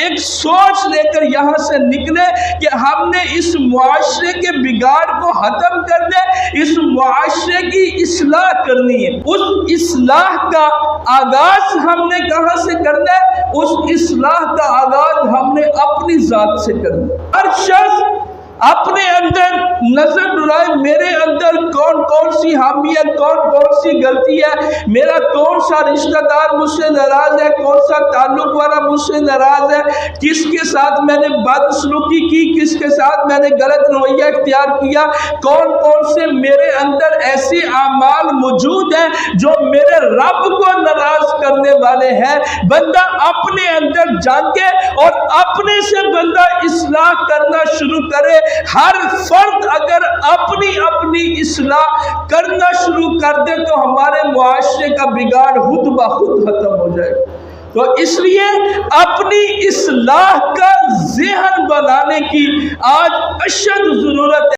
ایک سوچ لے کر یہاں سے نکلے کہ ہم نے اس معاشرے کے بگاڑ کو ختم کرنا ہے، اس معاشرے کی اصلاح کرنی ہے۔ اس اصلاح کا آغاز ہم نے کہاں سے کرنا ہے؟ اس اصلاح کا آغاز ہم نے اپنی ذات سے کرنا ہے۔ ہر شخص اپنے اندر نظر ڈالے، میرے اندر کون کون سی خامی ہے، کون کون سی غلطی ہے، میرا کون سا رشتہ دار مجھ سے ناراض ہے، کون سا تعلق والا مجھ سے ناراض ہے، کس کے ساتھ میں نے بدسلوکی کی، کس کے ساتھ میں نے غلط رویہ اختیار کیا، کون کون سے میرے اندر ایسے اعمال موجود ہیں جو میرے رب کو ناراض کرنے والے ہیں۔ بندہ اپنے اندر جانکے اور اپنے سے بندہ اصلاح کرنا شروع کرے۔ ہر فرد اگر اپنی اصلاح کرنا شروع کر دے تو ہمارے معاشرے کا بگاڑ خود بخود ختم ہو جائے گا۔ تو اس لیے اپنی اصلاح کا ذہن بنانے کی آج اشد ضرورت ہے۔